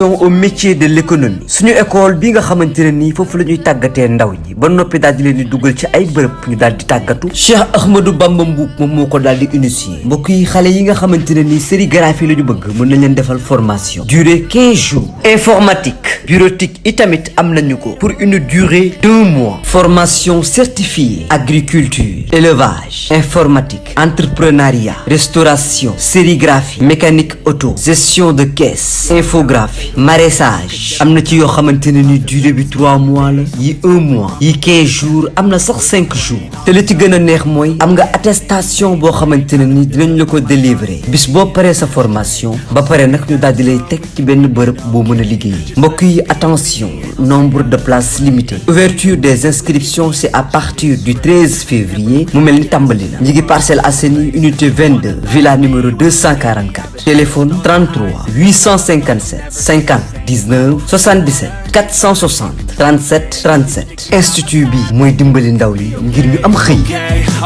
au métier de l'économie suñu école bi nga xamantene ni fofu lañuy tagaté ndaw ñi ba nopi dal di leen di duggal ci ay bërepp ñu dal di tagatu Cheikh Ahmadou Bamba Mboup mom moko dal di initier mbokk yi xalé yi nga xamantene ni sérigraphie lañu bëgg mën nañ leen defal formation durée 15 jours informatique bureautique itamit am nañu ko pour une durée d'1 mois formation certifiée agriculture élevage informatique entrepreneuriat restauration sérigraphie mécanique auto gestion de caisse infographie maraîchage amna ci yo xamanteni ni durée bi 3 mois la yi 1 mois yi 15 jours amna sax 5 jours te li ci gëna neex moy am nga attestation bo xamanteni ni dinañ la ko délivrer bis bo paré sa formation ba paré nak ñu dal di lay tek ci benn bërëb bo mëna liggéey mbokk yi attention nombre de places limitées ouverture des inscriptions c'est à partir du 13 février mu melni tambali la ñi ngi Parcelles Assainies unité 22 villa numéro 244 téléphone 33 857 50 19 77 460 37 37 institut bi moy dimbali ndaw yi ngir ñu am xey.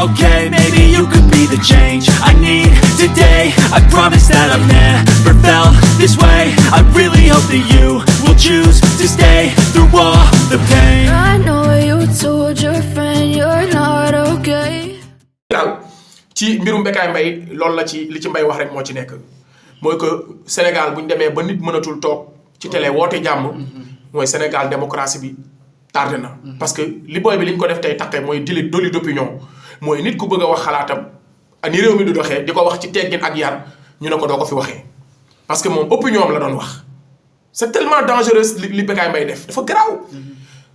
Okay, maybe you could be the change I need today. I promise that I've never felt this way. I really hope that you will choose to stay through all the pain. I know you told your friend you're not okay. ci mbirum Bécaye Mbaye loolu la ci li ci Mbaye wax rek moo ci nekk mooy que Sénégal bu ñu demee ba nit mënatul toog ci télé woote jàmm mooy Sénégal démocratie bi tardé na. parce que li booy bi li ñu ko def tey taqee mooy délit d'opinion mooy nit ku bëgg a wax xalaatam ni réew mi du doxee di ko wax ci teggin ak yar ñu ne ko doo ko fi waxee. parce que moom opinion am la doon wax c'est tellement dangereux li Bécaye Mbaye def dafa garaaw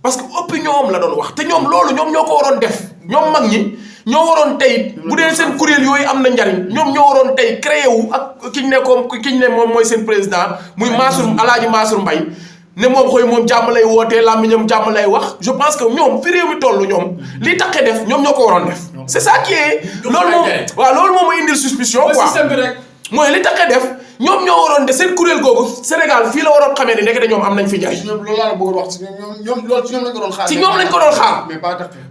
parce que opinion am la doon wax te ñoom loolu ñoom ñoo ko waroon def ñoom mag ñi. ñoo waroon tey bu dee seen kuréel yooyu am na njariñ ñoom ñoo waroon tey créé wu ak ki ñu ne moom mooy seen président muy Alaaji Mansour Mbaye ne moom xooy moom jàmm lay wootee làmmiñam jàmm lay wax je pense que ñoom fi réew mi toll ñoom li taqee def ñoom ñoo ko waroon def c'est ça qui est loolu moom waaw loolu moom mooy indil suspicion quoi mooy li taqee def ñoom ñoo waroon de seen kuréel googu Sénégal fii la waroon xamee ne nekk de ñoom am nañ fi njariñ loolu laa la bëgg wax ci ñoom loolu ci ñoom lañ ko doon xaar ci ñoom lañ ko doon xaar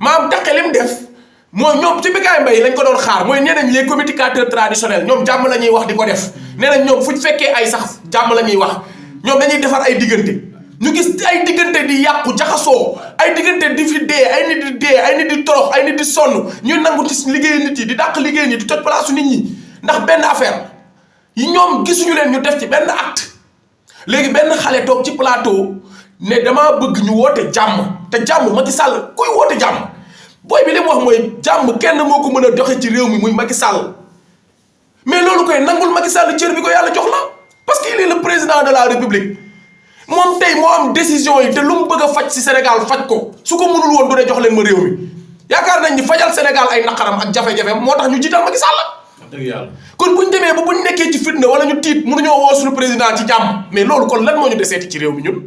maam taqee lim def mooy ñoom ci Bécaye Mbaye lañ ko doon xaar mooy nee nañ les communicateurs traditionnels ñoom jàmm la ñuy wax di ko def nee nañ ñoom fu ñu fekkee ay sax jàmm la ñuy wax ñoom dañuy defar ay diggante ñu gis ay diggante di yàqu jaxasoo ay diggante di fi dee ay nit di dee ay nit di torox ay nit di sonn ñuy nangu ci liggéey nit yi di dàq liggéey ñi di toj place nit ñi ndax benn affaire yi ñoom gisuñu leen ñu def ci benn acte léegi benn xale toog ci plateau ne damaa bëgg ñu woote jàmm te jàmm Macky Sall kuy woote jàmm booy bi li mu wax mooy jàmm kenn moo ko mën a doxe ci réew mi muy Macky Sall mais loolu koy nangul Macky Sall cër bi ko yàlla jox la parce que il est le président de la République moom tey moo am décision yi te lu mu bëgg a faj ci Sénégal faj ko su ko mënul woon du ne jox leen ma réew mi yaakaar nañ ni fajal Sénégal ay naqaram ak jafe-jafe moo tax ñu jiital Macky Sall kon buñ demee ba buñ nekkee ci fitna wala ñu tiit mënuñoo woo suñu président ci jàmm mais loolu kon lan moo ñu deseeti ci réew mi ñun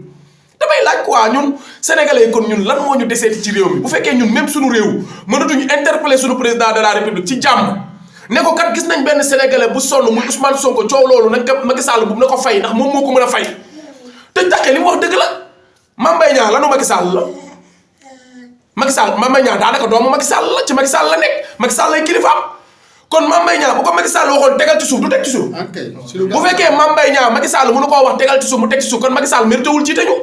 damay laaj quoi ñun sénégalais kon ñun lan moo ñu deseeti ci réew mi bu fekkee ñun même suñu réew mënatuñu interpeller suñu président de la république ci jàmm ne ko kat gis nañ benn sénégalais bu sonn muy Ousmane Sonko coow loolu nañ ko Macky Sall bu na ko fay ndax moom moo ko mën a fay te taqee li mu wax dëgg la Mame Mbaye Niang lanu Macky Sall la Macky Sall Mame Mbaye Niang daanaka doomu Macky Sall la ci Macky Sall la nekk Macky Sall lay kilifaam kon Mame Mbaye Niang bu ko Macky Sall waxoon tegal ci suuf du teg ci suuf bu fekkee Mame Mbaye Niang Macky Sall mënu koo wax tegal ci suuf mu teg ci suuf kon Macky Sall mérité wul jiite ñu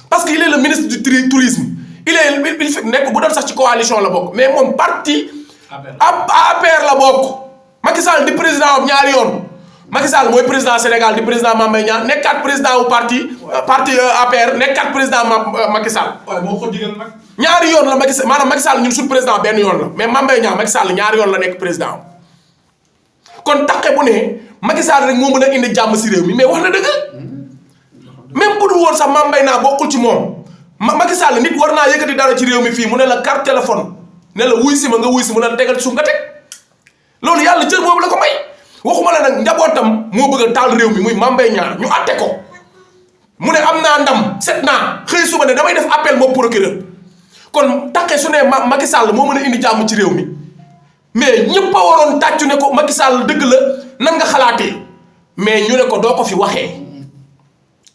parce que il est le ministre du tourisme il fi nekk bu doon sax ci coalition la bokk mais moom parti APR la bokk Macky Sall di président am ñaari yoon Macky Sall mooy président Sénégal di président Mame Mbaye Niang nekkaat président wu parti APR nekkaat président Macky Sall moo ko digal nag ñaari yoon la Macky Sall maanaam Macky Sall ñun suñu président benn yoon la mais Mame Mbaye Niang Macky Sall ñaari yoon la nekk président kon taqe bu ne Macky Sall rek moo mën a indi jàmm si réew mi mais wax na dëgg même bu dul woon sax Mame Mbaye Niang bokkul ci moom Macky Sall nit war naa yëkkati dara ci réew mi fii mu ne la carte téléphone ne la wuy si ma nga wuy si mu ne la tegal ci suuf nga teg loolu yàlla cër boobu la ko may waxuma la nag njabootam moo bëgg a taal réew mi muy Mame Mbaye Niang ñu atte ko mu ne am naa ndam set naa xëy suba ne damay def appel moom procureur kon taqe su ne Macky Sall moo mën a indi jàmm ci réew mi mais ñëpp a waroon tàccu ne ko Macky Sall dëgg la nan nga xalaatee mais ñu ne ko doo ko fi waxee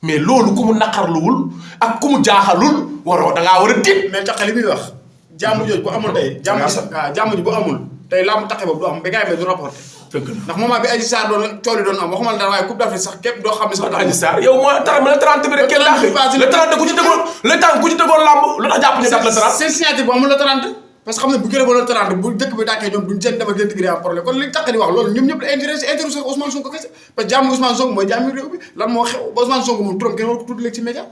mais loolu ku mu naqarluwul ak ku mu jaaxalul waroo da ngaa war a tiit. mais taqe li muy wax jàmm jooju bu amul tey jàmm ji bu amul tey laa mu taqe boobu du am Bécaye Mbaye du rapporté ndax moment bi Adji Sarr doon coow li doon am waxuma la dara waaye Coupe d'Afrique sax képp doo xam ne sax Adji Sarr yow mooy le 30 bi rek kenn laaxi le 30 ku ci tegoon lamb lu tax jàpp ñu date le 30 seen signature bu amul le 30 parce que xam ne bu gënee ba le 30 bu dëkk bi dàkkee ñoom duñ seen dem ak intégré am problème kon li tax di wax loolu ñoom ñëpp la intéressé Ousmane Sonko kese parce que jàmm Ousmane Sonko mooy jàmmi réew bi lan moo xew ba Ousmane Sonko moom turam kenn war ko tudd léegi ci média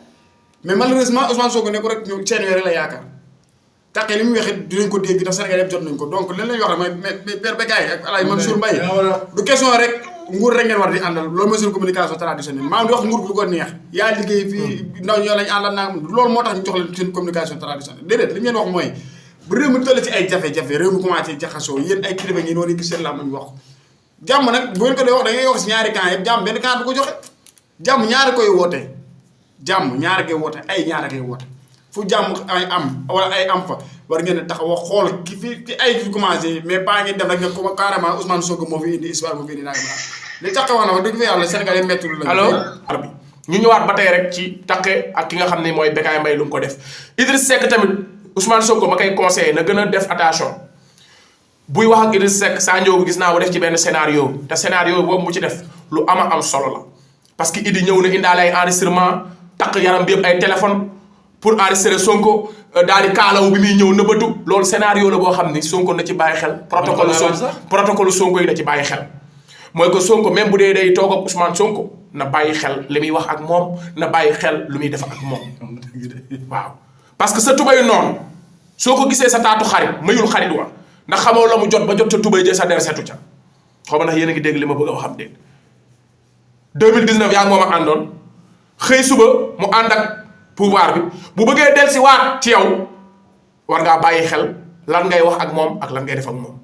mais malheureusement Ousmane Sonko ne ko rek ñu seen yore la yaakaar taqee li muy waxee dinañ ko dégg ndax Sénégal yëpp jot nañ ko donc leen lañu wax rek mais Père Bécaye ak Alaye Mansour Mbaye du question rek nguur rek ngeen war di àndal loolu mooy seen communication traditionnelle maanaam di wax nguur lu ko neex yaa liggéey fii ndaw ñoo lañ àndal naa loolu moo tax ñu jox leen seen communication traditionnelle déedéet li ngeen wax mooy bu réew mi toll ci ay jafe-jafe réew mi commencé jaxasoo yéen ay kilifa ngeen war a gis seen laa mañ wax jàmm nag bu ngeen ko dee wax da ngay wax si ñaari camp yëpp jàmm benn camp du ko joxe jàmm ñaari koy woote jàmm ñaari koy woote ay ñaari koy woote fu jàmm ay am wala ay am fa war ngeen a taxaw xool ki fi ay fi commencé mais pas ngeen dem rek nga comme carrément Ousmane Sonko moo fi indi histoire moo fi indi naa li tax wax na wax dëgg fa yàlla Sénégal yi métti la allo bi ñu ñëwaat ba tey rek ci taqe ak ki nga xam ne mooy Bécaye Mbaye lu mu ko def Idriss Seck tamit Ousmane Sonko ma koy conseillé na gën a def attention buy wax ak Idriss Seck saa njoogu gis naa mu def ci benn scénario te scénario boobu mu ci def lu ama am solo la parce que Idi ñëw na indaale ay enregistrement taq yaram bi yëpp ay téléphone pour enregistrer Sonko daal di kaalaw bi muy ñëw nëbbatu loolu scénario la boo xam ni Sonko na ci bàyyi xel protocole Sonko yi na ci bàyyi xel mooy que Sonko même bu dee day toog ak Ousmane Sonko na bàyyi xel li muy wax ak moom na bàyyi xel lu muy def ak moom waaw parce que sa tubay noonu soo ko gisee sa taatu xarit mayul xarit wa ndax xamoo la mu jot ba jot ca tubay jee sa der setu ca xaw ma ndax yéen a ngi dégg li ma bëgg a waxam dégg 2019 yaa ngi moom a àndoon xëy suba mu ànd ak pouvoir bi bu bëggee del si waat ci yow war ngaa bàyyi xel lan ngay wax ak moom ak lan ngay def ak moom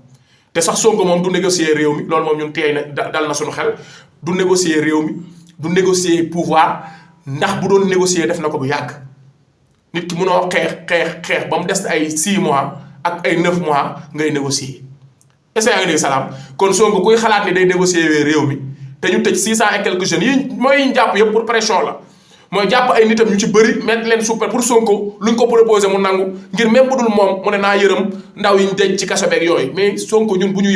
te sax Sonko moom du négocier réew mi loolu moom ñun teey na dal na suñu xel du négocier réew mi du négocier pouvoir ndax bu doon négocier def na ko bu yàgg nit ki mënoo xeex ba mu des ay 6 mois ak ay 9 mois ngay négocier est-ce que yaa ngi dégg salaam kon Sonko kuy xalaat ni day négocier réew mi te ñu tëj 600 et quelques jeunes yi mooy ñu jàpp yëpp pour pression la mooy jàpp ay nitam ñu ci bëri mettre leen super pour Sonko luñ ko proposé mu nangu ngir même bu dul moom mu ne naa yërëm ndaw yi ñu denc ci kaso beeg yooyu mais Sonko ñun bu ñu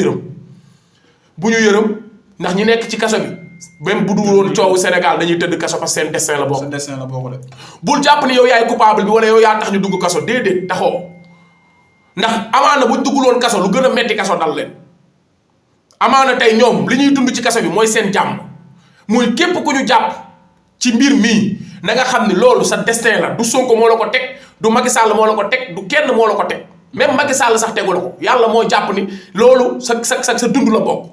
yërëm ndax ñi nekk ci kaso bi même bu dul woon coowu Sénégal dañuy tëdd kaso parce que seen destin la bokk. seen destin la bokk de. bul jàpp ni yow yaay coupable bi wala yow yaa tax ñu dugg kaso déedéet taxoo ndax amaana buñ duggul woon kaso lu gën a metti kaso dal leen amaana tey ñoom li ñuy dund ci kaso bi mooy seen jàmm muy képp ku ñu jàpp ci mbir mii na nga xam ni loolu sa destin la du Sonko moo la ko teg du Macky Sall moo la ko teg du kenn moo la ko teg même Macky Sall sax tegu la ko yàlla moo jàpp ni loolu sa dund la bokk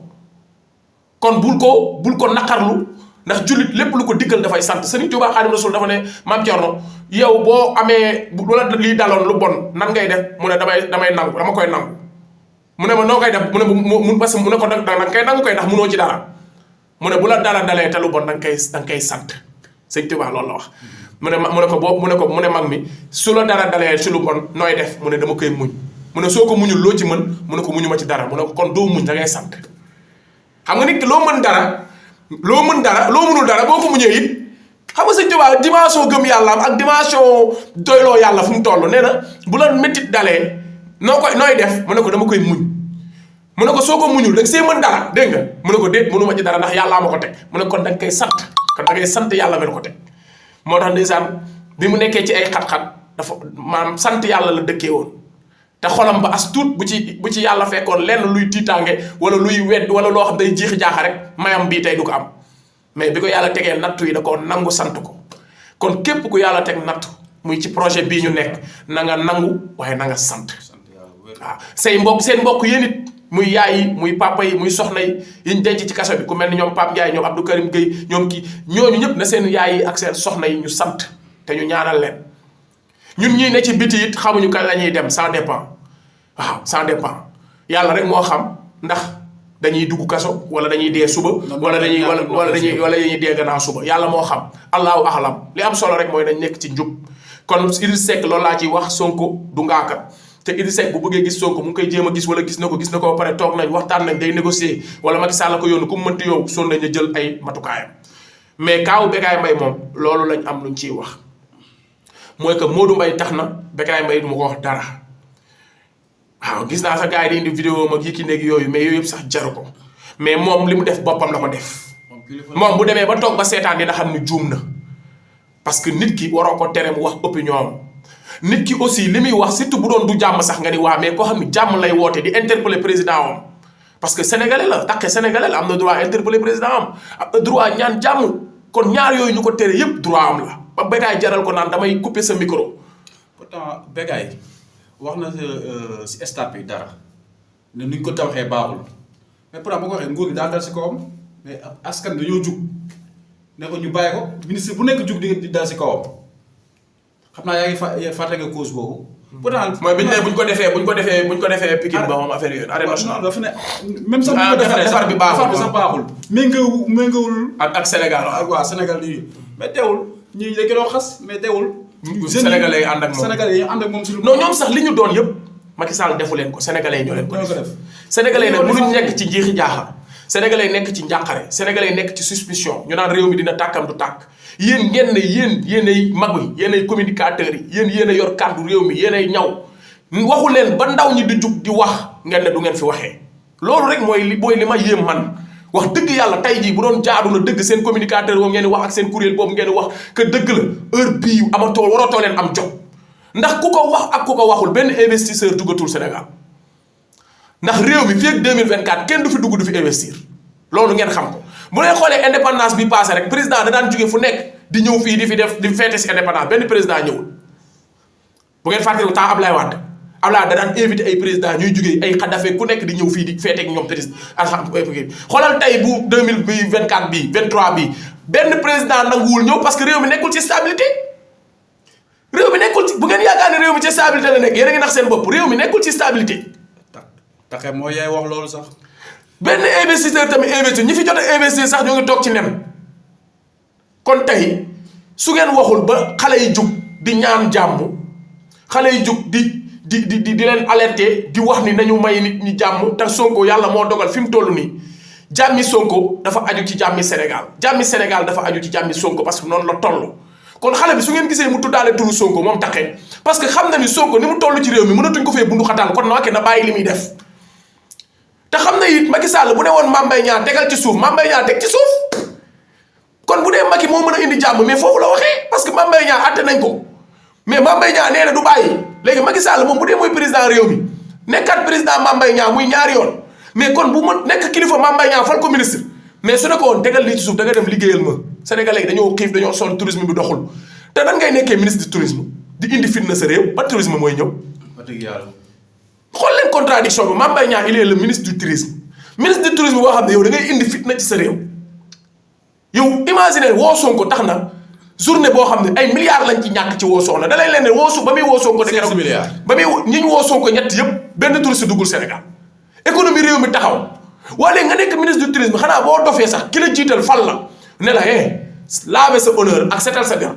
kon bul ko naqarlu ndax jullit lépp lu ko diggal dafay sant Sëriñ Tuubaa Xaadimu Rasuul dafa ne Maam Cerno yow boo amee bu la lii daloon lu bon nan ngay def mu ne damay nangu dama koy nangu mu ne ma noo koy def mu ne mu parce que mu ne ko danga koy nangu koy ndax munoo ci dara mu ne bu la dara dalee te lu bon danga koy sant Sëriñ Tuubaa loolu la wax mu ne mag mi su la dara dalee ci lu bon nooy def mu ne dama koy muñ mu ne soo ko muñul loo ci mën mu ne ko muñu ma ci dara mu ne ko kon doo muñ da ngay sant xam nga nit ki loo mënul dara boo ko muñee it xam nga Sëriñ Tuubaa dimension gëm yàlla am ak dimension doyloo yàlla fu mu toll nee na bu la métit dalee nooy def mu ne ko dama koy muñ mu ne ko soo ko muñul da nga see mën dara dégg nga mu ne ko déet mënu ma ci dara ndax yàllaa ma ko teg mu ne kon da nga koy sant kon da ngay sant yàlla mel ko teg moo tax ndeysaan bi mu nekkee ci ay xat-xat dafa maanaam sant yàlla la dëkkee woon te xolam ba as tuut bu ci yàlla fekkoon lenn luy tiitaange wala luy wedd wala loo xam day jiixi jaaxa rek mayam bii tey du ko am mais bi ko yàlla tegee nattu yi da ko nangu sant ko kon képp ku yàlla teg nattu muy ci projet bii ñu nekk na nga nangu waaye na nga sant waaw seen mbokk yéen it muy yaay yi muy papa yi muy soxna yi yiñ denc ci kaso bi ku mel ni ñoom Pape Ndiaye ñoom Abdou Karim Gueye ñoom kii ñooñu ñëpp na seen yaay yi ak seen soxna yi ñu sant te ñu ñaanal leen ñun ñii ne ci biti it xamuñu kañ la ñuy dem ça dépend waaw ça dépend yàlla rek moo xam ndax dañuy dugg kaso wala dañuy dee suba wala dañuy dee gannaaw suba yàlla moo xam allahu ahlam li am solo rek mooy dañ nekk ci njub kon Idriss Seck loolu laa ciy wax Sonko du ngaaka te Idriss Seck bu bëggee gis Sonko mu ngi koy jéem a gis wala gis na ko ba pare toog nañ waxtaan nañ day négocier wala Macky Sall ko yónni ku mu mënti yow son nañ a jël ay matukaayam mais kaawu Bécaye Mbaye moom loolu lañ am luñ ciy wax mooy que Modou Mbaye tax na Bécaye Mbaye du ma ko wax dara waaw gis naa sa gars yi di indi vidéo mag yi ki nekk yooyu mais yooyu yëpp sax jaru ko mais moom li mu def boppam la ko def moom bu demee ba toog ba seetaan dina xam ni juum na parce que nit ki waroo ko tere mu wax opinion am nit ki aussi li muy wax surtout bu doon du jàmm sax nga ni waa mais koo xam ni jàmm lay woote di interpeller président am parce que sénégalais la Takké sénégalais la am na droit interpeller président am na droit ñaan jàmm kon ñaar yooyu ñu ko tere yépp droit am la ba Bécaye jaral ko naan damay couper sa micro. pourtant Bécaye wax na si stade bi dara ne nuñ ko tabaxee baaxul mais pourtant bu ko waxee nguur gi daal dal si kawam mais askan dañoo jug ne ko ñu bàyyi ko ministre bu nekk jug di dal si kawam xam naa yaa ngi fàtte nga cause boobu. pourtant mooy biñ ne buñ ko defee Pikine ba moom affaire yooyu arène nationale dafa ne même sax bu ko defee defar bi baaxul sax baaxul. méngawul ak Sénégal waaw Sénégal di mais teewul ñii dañ ko doon xas mais teewul. Sénégalais yi ànd ak moom Sénégalais yi ànd ak moom si lu. non ñoom sax li ñu doon yëpp Macky Sall defu leen ko Sénégalais yi ñoo leen ko def. Sénégalais yi nag mënuñ nekk ci njiixi jaaxa Sénégalais yi nekk ci njàqare Sénégalais yi nekk ci suspicion ñu naan réew mi dina tàkkam du tàkk yéen ngeen ne yéenay mag yi yéenay communicateurs yi yéenay yor kàddu réew mi yéenay ñaw waxu leen ba ndaw ñi di jug di wax ngeen ne du ngeen fi waxee loolu rek mooy li ma yéem man wax dëgg yàlla tey jii bu doon jaadu na dëgg seen communicateur boobu ngeen di wax ak seen kuréel boobu ngeen di wax que dëgg la heure bii amatoo waratoo leen am jot ndax ku ko wax ak ku ko waxul benn investisseur duggatul Sénégal ndax réew mi fii ak 2024 kenn du fi dugg du fi investir loolu ngeen xam ko bu leen xoolee indépendance bi passé rek président da daan jóge fu nekk di ñëw fii di feete si indépendance benn président ñëwul bu ngeen fàttaliku temps Ablaye Wade Ablaye da daan invité ay président ñuy jógee ay Kadhafi ku nekk di ñëw fii di feete ak ñoom xoolal tey bu 2024 bi 23 bi benn président nanguwul ñëw parce que réew mi nekkul ci stabilité réew mi nekkul ci bu ngeen yaakaar ne réew mi ci stabilité la nekk yéen a ngi nax seen bopp réew mi nekkul ci stabilité. Takké mooy yaay wax loolu sax. benn investisseur tamit investir ñi fi jot a investir sax ñoo ngi toog ci nen kon tey su ngeen waxul ba xale yi jug di ñaan jàmm xale yi jug di leen alerter di wax ni nañu may nit ñi jàmm te Sonko yàlla moo dogal fi mu toll nii jàmmi Sonko dafa aju ci jàmmi Sénégal dafa aju ci jàmmi Sonko parce que noonu la toll. kon xale bi su ngeen gisee mu tuddaale turu Sonko moom Takké parce que xam na ni Sonko ni mu toll ci réew mi mënatuñ ko fee bundu xatal kon Macky na bàyyi li muy def. te xam na it Macky Sall bu ne woon Mame Mbaye Niang tegal ci suuf Mame Mbaye Niang teg ci suuf kon bu dee Macky moo mën a indi jàmm mais foofu la waxee parce que Mame Mbaye Niang àtte nañ ko mais Mame Mbaye Niang nee na du bàyyi léegi Macky Sall moom bu dee mooy président réew mi nekkat président Mame Mbaye Niang muy ñaari yoon mais kon bu ma nekk kilifa Mame Mbaye Niang fal ko ministre mais su ne ko woon tegal lii ci suuf da nga dem liggéeyal ma Sénégalais yi dañoo xiif dañoo sonn tourisme bi doxul te nan ngay nekkee ministre du tourisme di indi fitna sa réew ba tourisme mooy ñëw. wax dëgg yàlla. xool leen contradiction bi Mame Mbaye Niang il est le ministre du tourisme boo xam ne yow da ngay indi fitna ci sa réew yow imaginer woo Sonko tax na journée boo xam ne ay milliards lañ ci ñàkk ci woo Sonko da lay leen ne ba muy woo Sonko. 6 milliards ba muy ñi ñu woo Sonko ñett yëpp benn touriste duggul Sénégal économie réew mi taxaw waaye nga nekk ministre du tourisme xanaa boo dofee sax ki la jiital fal la ne la laver sa honneur ak setal sa der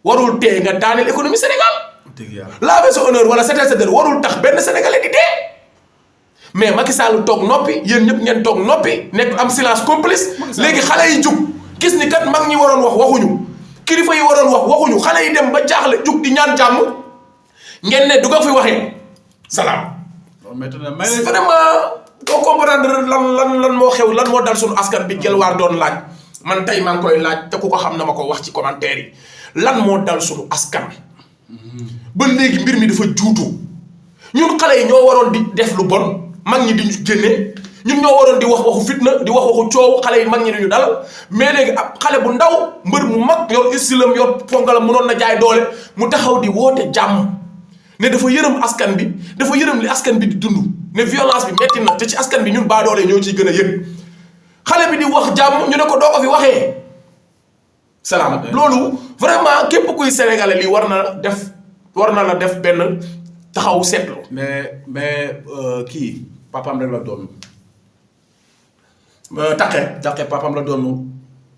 warul tee nga daaneel économie Sénégal. dëgg yàlla laver sa honneur wala setal sa der warul tax benn sénégalais di dee mais Macky Sall toog noppi yéen ñëpp ngeen toog noppi nekk am silence complice léegi xale yi jug gis ni kat mag ñi waroon wax waxuñu kilifa yi waroon wax waxuñu xale yi dem ba jaaxle jug di ñaan jàmm ngeen ne du nga fi waxee salaam. vraiment doo comprendre lan moo xew lan moo dal suñu askan bi jël waar doon laaj man tey maa ngi koy laaj te ku ko xam na ma ko wax ci commentaire yi lan moo dal suñu askan ba léegi mbir mi dafa juutu ñun xale yi ñoo waroon di def lu bon mag ñi di ñu génne ñun ñoo waroon di wax waxu fitna di wax waxu coow xale yi mag ñi di ñu dalal mais léegi ab xale bu ndaw mbër mu mag yor istilam yor pongalam mënoon na jaay doole mu taxaw di woote jàmm ne dafa yërëm askan bi dafa yërëm li askan bi di dund ne violence bi metti na te ci askan bi ñun baa doole ñoo ciy gën a yëg xale bi di wax jàmm ñu ne ko doo ko fi waxee salaam loolu vraiment képp kuy sénégalais lii war na la def benn taxaw seetlu. mais kii papaam rek la doon. Takké papaam la doon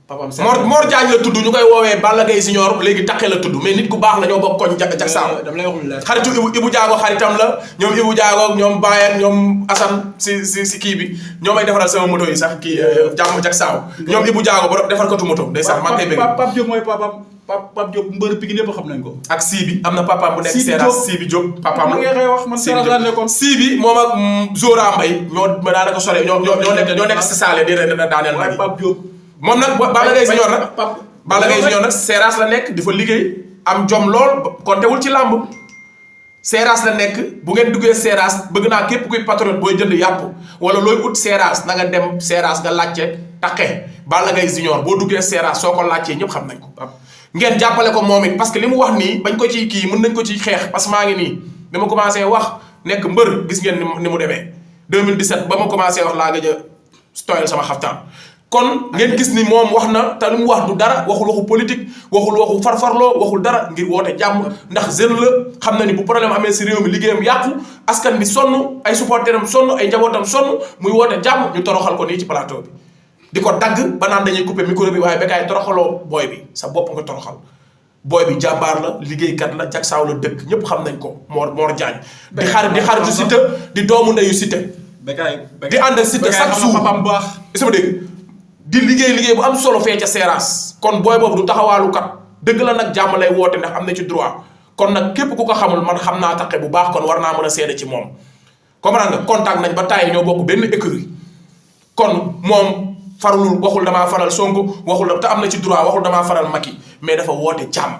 papaam. Mor Diagne la tudd ñu koy woowee Balla Gaye Senior léegi Takké la tudd mais nit ku baax la ñoo bokk koñ jak saaw. dama lay wax lu leer xaritu Ibou Diago xaritam la ñoom Ibou Diago ñoom Baye ak ñoom Assane si kii bi ñoo may defaral sama moto yi sax kii jàmm jak saaw. ñoom Ibou Diago ba defar ko tu moto. ndeysaan maa ngi koy bëgg Pape Diop mooy papaam. Pape Diop mbër Pikine ñëpp xam nañ ko. ak Sibi am na papaam bu nekk Sibi Seras Diop. Sibi Diop papaam ma ngay wax man Seras laa nekkoon. Sibi moom ak Zora Mbaye ñoo daanaka sore ñoo nekk si saale di daaneel waaye Pape Diop. moom nag Balla Gaye Junior nag Balla Gaye Junior nag Seras la nekk di fa liggéey am jom lool kontewul ci làmb Seras la nekk bu ngeen duggee Seras bëgg naa képp kuy patriote booy jënd yàpp wala looy ut Seras na nga dem Seras nga laajte taqe Balla Gaye Junior boo duggee Seras soo ko laajtee ñëpp xam nañ ko ngeen jàppale ko moom it parce que li mu wax nii bañ ko ci kii mën nañ ko ci xeex parce que maa ngi nii bi ma commencé wax nekk mbër gis ngeen ni mu demee 2017 ba ma commencé wax laa gëj a tooyal sama xaftaan kon ngeen gis ni moom wax na te lu mu wax du dara waxul waxu politique waxul waxu farfarloo waxul dara ngir woote jàmm ndax jeune la xam na ni bu problème amee si réew mi liggéeyam yàqu askan bi sonn ay supporteram sonn ay njabootam sonn muy woote jàmm ñu toroxal ko nii ci plateau bi di ko dagg ba naan dañuy couper micro bi waaye Bécaye toroxaloo booy bi sa bopp nga toroxal booy bi jàmbaar la liggéeykat la jagsaaw la dëkk ñëpp xam nañ ko Mor Diagne di xaritu Siteu di doomu ndeyu Siteu di ànd ak Siteu chaque jour papam baax sama dégg di liggéey bu am solo fee ca Seras kon booy boobu du taxawaalu kat dëgg la nag jàmm lay woote ndax am na ci droit kon nag képp ku ko xamul man xam naa taqe bu baax kon war naa mën a seede ci moom comprendre nga contact nañ ba tàyyi ñoo bokk benn écurie kon moom faralul waxul damaa faral Sonko waxul te am na ci droit waxul damaa faral Macky mais dafa woote jàmm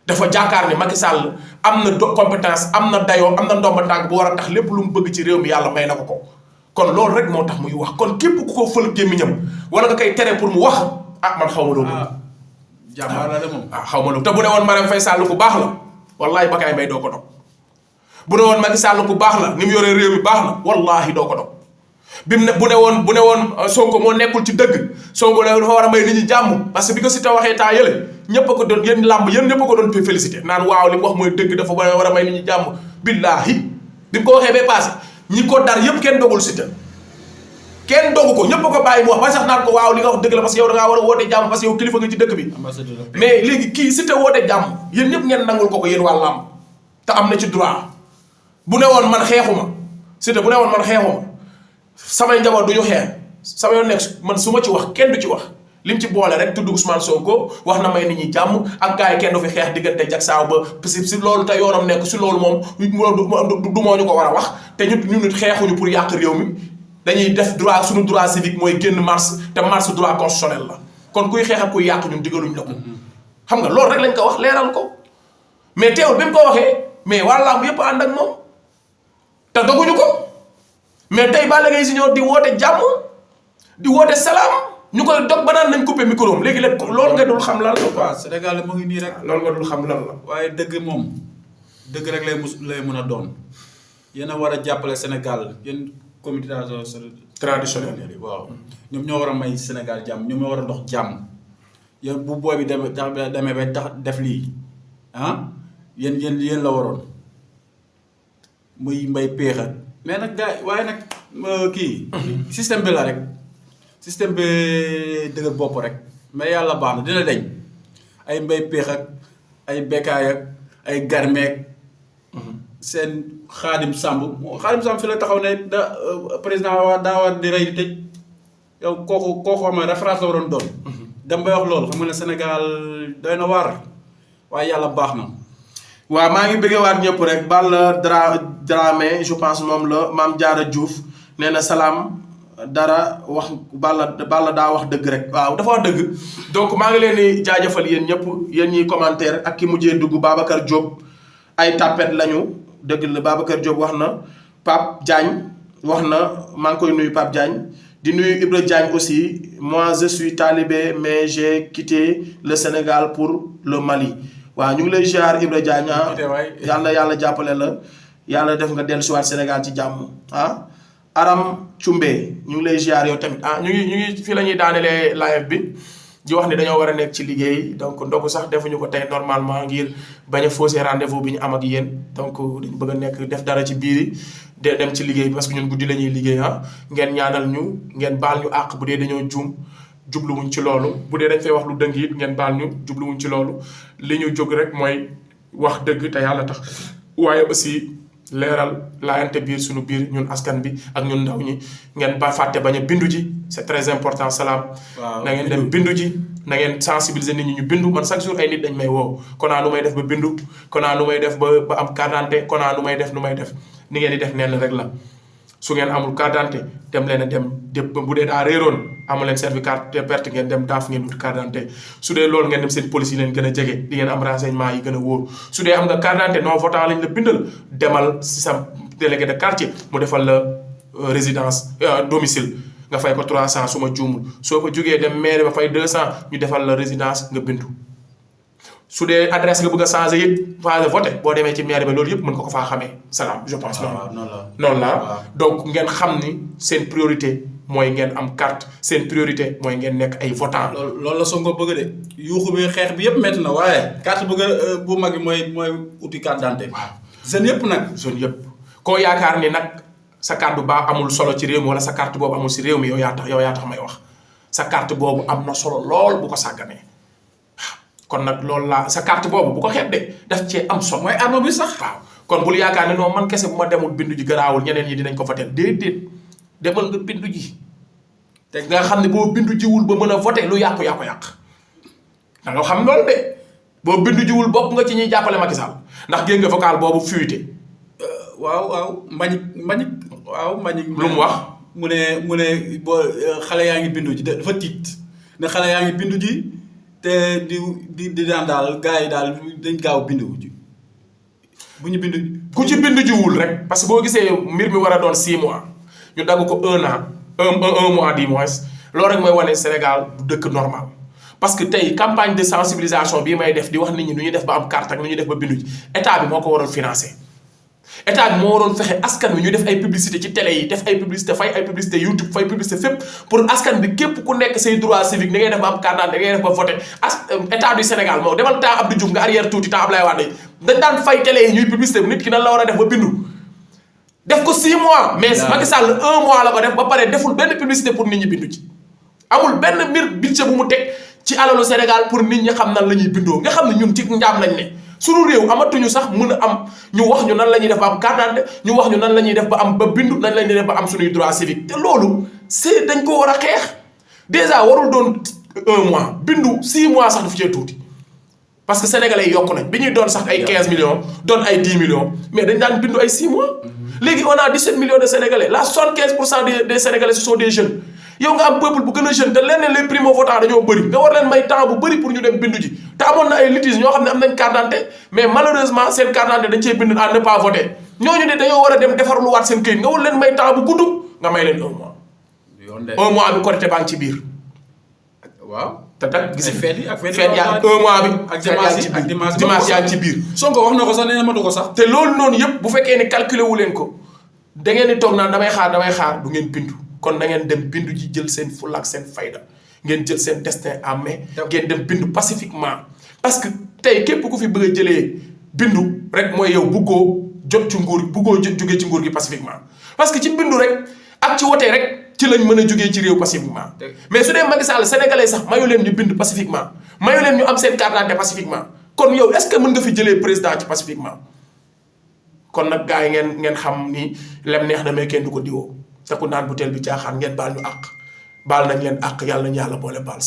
dafa jàkkaar ni Macky Sall am na compétence am na dayoo am na ndomba tànk bu war a tax lépp lu mu bëgg ci réew mi yàlla may na ko kon loolu rek moo tax muy wax kon képp ku ko fël gémmiñam wala nga koy tere pour mu wax man xaw ma loo bëgg jàmbaar la de moom xaw ma loo te bu ne woon Marème Faye Sall ku baax la wallaahi Bécaye Mbaye doo ko dog bu ne woon Macky Sall ku baax la ni mu yoree réew mi baax na wallaahi doo ko dog bi mu ne bu ne woon Sonko moo nekkul ci dëgg Sonko la dafa war a may nit ñi jàmm parce que bi ko Siteu waxee temps yële ñëpp a ko doon yéen làmb yéen ñëpp a ko doon félicité naan waaw li mu wax mooy dëgg dafa war a may nit ñi jàmm billaahi bi mu ko waxee ba passé ñi ko dar yëpp kenn dogul Siteu kenn dogu ko ñëpp a ko bàyyi mu wax ba sax naan ko waaw li nga wax dëgg la parce que yow da ngaa war a woote jàmm parce que yow kilifa nga ci dëkk bi mais léegi kii Siteu woote jàmm yéen ñëpp ngeen nangul ko yéen waa làmb te am na ci droit bu ne woon man xeexuma Siteu bu ne woon man xeexuma samay njaboot du ñu xeex sama yoon nekk man su ma ci wax kenn du ci wax lim ci boole rek tudd Ousmane Sonko wax na may nit ñi jàmm ak gars yi kenn du fi xeex diggante jagsaaw ba parce que si loolu te yoonam nekk si loolu moom du moo ñu ko war a wax te ñu nit xeexuñu pour yàq réew mi dañuy def droit suñu droit civique mooy génn marche te marche droit constitutionnel la kon kuy xeex ak kuy yàq ñun digaluñ la ko xam nga loolu rek lañ ko wax leeral ko mais teewul bi mu ko waxee mais waa làmb yëpp ànd ak moom te doguñu ko mais tey Balla Gaye Junior di woote jàmm di woote salaam ñu koy dog ba naan nañ coupé micro am léegi léegi loolu nga dul xam lan la quoi. Sénégal mu ngi nii rek. loolu nga dul xam lan la. waaye dëgg moom dëgg rek lay mën a doon yéen a war a jàppale Sénégal yéen communication traditionnelle yi waaw ñoom ñoo war a may Sénégal jàmm ñoom ñoo war a dox jàmm yéen bu booy bi demee ba tax def lii yéen la waroon muy mbay péexa mais nag gars waaye nag kii système bi la rek système bi dëgër bopp rek mais yàlla baax na dina deñ ay mbay péex ak ay Bécaye ak ay garmeek seen Xaadim Samb fi la taxaw ne da président waa daa war di rey di tëj yow kooku xam ne référence la waroon doon dem bay wax loolu xam nga ne Sénégal doy na waar waaye yàlla baax na waaw maa ngi bëggewaat ñëpp rek Balla Dramé je pense moom la Mame Diarra Diouf nee na salaam dara wax Balla daa wax dëgg rek waaw dafa wax dëgg donc maa ngi leen di jaajëfal yéen ñëpp yéen ñiy commentaire ak ki mujjee dugg Babacar Diop ay tapet lañu dëgg la Babacar Diop wax na Pape Diagne wax na maa ngi koy nuyu Pape Diagne di nuyu Ibra Diagne aussi moi je suis talibé mais j'ai quitté le Sénégal pour le Mali waaw ñu ngi lay ziar Ibra Diagne yàlla jàppale la yàlla def nga dellusiwaat Sénégal ci jàmm Aram Cumbe ñu ngi lay ziar yow tamit ñu ngi fii la ñuy daanelee live bi di wax ni dañoo war a nekk ci liggéey donc ndogu sax defuñu ko tey normalement ngir bañ a fausser rendez-vous bi ñu am ak yéen donc dañu bëgg a nekk def dara ci biir de dem ci liggéey parce que ñun guddi la ñuy liggéey ngeen ñaanal ñu ngeen baal ñu àq bu dee dañoo juum jubluwuñ ci loolu bu dee dañ fay wax lu dëng it ngeen baal ñu jubluwuñ ci loolu li ñu jóg rek mooy wax dëgg te yàlla tax waaye aussi leeral laayante biir suñu biir ñun askan bi ak ñun ndaw ñi ngeen ba fàtte bañ a bindu ji c'est très important salaam. na ngeen dem bindu ji na ngeen sensibiliser nit ñi ñu bindu man chaque jour ay nit dañ may woo konaa nu may def ba bindu konaa nu may def ba am carte d'identité konaa nu may def ni ngeen di def nenn rek la. su ngeen amul carte d'identité dem leen a dem bu dee daa réeroon amu leen certificat de perte ngeen dem daaf ngeen wut carte d'identité su dee loolu ngeen dem seen police yi leen gën a jege di ngeen am renseignement yi gën a wóor su dee am nga carte d'identité non votant lañ la bindal demal si sa délégué de quartier mu defal la résidence domicile nga fay ko 300 su ma juumul soo ko jógee dem mairie ba fay 200 ñu defal la résidence nga bindu su dee adresse nga bëgg a changer it phase voté boo demee ci mairie ba loolu yëpp mën nga ko faa xamee salaam je pense. noonu la donc ngeen xam ni seen priorité mooy ngeen am carte seen priorité mooy ngeen nekk ay votant. loolu la Sonko bëgg de yuuxu bi xeex bi yëpp métti na waaye carte bëgg bu mag bi mooy uti carte d'identité. waaw jeunes yëpp nag. jeunes yëpp koo yaakaar ni nag sa carte bu baax amul solo ci réew mi wala sa carte boobu amul si réew mi yow yaa tax may wax sa carte boobu am na solo lool bu ko sàgganee. kon nag loolu laa sa carte boobu bu ko xeeb de daf cee am solo. mooy arme bi sax. waaw kon bul yaakaar ne non man kese bu ma demul bindu ji garaawul ñeneen ñi dinañ ko voté déedéet demal nga bindu ji te nga xam ne boo bindu jiwul ba mën a voté lu yàqu yaa ko yàq da nga xam loolu de boo bindu jiwul bokk nga ci ñuy jàppale Macky Sall ndax génn nga vocal boobu fuité. waaw Mbagnick waaw Mbagnick. lu mu wax mu ne boo xale yaa ngi bindu ji dafa tiit ne xale yaa ngi bindu ji. te di daan daal gars yi daal dañ gaaw bindu ji bu ñu bindu. ku ci bindu jiwul rek parce que boo gisee mbir mi war a doon 6 mois ñu dagg ko 1 an un mois 10 mois loolu rek mooy wane Sénégal du dëkk normal. parce que tey campagne de sensibilisation bii may def di wax nit ñi nu ñuy def ba am carte ak nu ñuy def ba bindu ji état bi moo ko waroon financer. état bi moo waroon fexe askan wi ñu def ay publicité ci télé yi def ay publicité fay ay publicité YouTube fay publicité fépp pour askan bi képp ku nekk say droit civique ni ngay def ba am carte d'identité ni ngay def ba voté état du Sénégal moo demal temps Abdou Diouf nga arrière tuuti temps Abdoulaye Wade dañ daan fay télé yi ñuy publicité nit ki nan la war a def ba bindu def ko 6 mois mais Macky Sall 1 mois la ko def ba pare deful benn publicité pour nit ñi bindu ci amul benn mbir budget bu mu teg ci alalu Sénégal pour nit ñi xam nan la ñuy bindoo nga xam ne ñun ci njaam lañ ne suñu réew amatuñu sax mën a am ñu wax ñu nan la ñuy def ba am carte d'identité ñu wax ñu nan la ñuy def ba am ba bindu nan la ñuy def ba am suñuy droit civique te loolu c'est dañ ko war a xeex déjà warul doon 1 mois bindu 6 mois sax daf cee tuuti parce que sénégalais yi yokku nañ bi ñuy doon sax ay 15 millions doon ay 10 millions mais dañ daan bindu ay 6 mois léegi on a 17 millions de sénégalais là 75% des sénégalais ce sont des jeunes yow nga am peuple bu gën a jeune te leneen les primo votants dañoo bëri nga war leen may temps bu bëri pour ñu dem bindu ji te amoon na ay litiges ñoo xam ne am nañ carte d'identité mais malheureusement seen carte d'identité dañ cee bind à ne pas voter ñooñu ne dañoo war a dem defar lu waat seen këyit nga war leen may temps bu gudd nga may leen 1 mois. 1 mois bi Korité baa ngi ci biir. waaw te nag gis nga feet yi ak feet yaa 1 mois bi. ak dimanche yaa ngi ci biir. Sonko wax na ko sax nee na matu ko sax. te loolu noonu yëpp bu fekkee ne calculer wu leen ko da ngeen di toog naan damay xaar du ngeen bindu. kon da ngeen dem bindu ji jël seen fulla ak seen fayda ngeen jël seen destin en main ngeen dem bindu pacifiquement parce que tey képp ku fi bëgg a jëlee bindu rek mooy yow buggoo jot ci nguur buggoo jógee ci nguur gi pacifiquement parce que ci bindu rek ak ci wote rek ci lañ mën a jógee ci réew pacifiquement mais su dee Macky Sall sénégalais sax mayu leen ñu bindu pacifiquement mayu leen ñu am seen carte d'identité pacifiquement kon yow est-ce que mën nga fi jëlee président ci pacifiquement kon nag gars yi ngeen xam ni lem neex na mais kenn du ko diwoo te ku naan butéel bi caaxaan ngeen baal ñu àq baal nañ leen àq yàlla nañu yàlla boole baal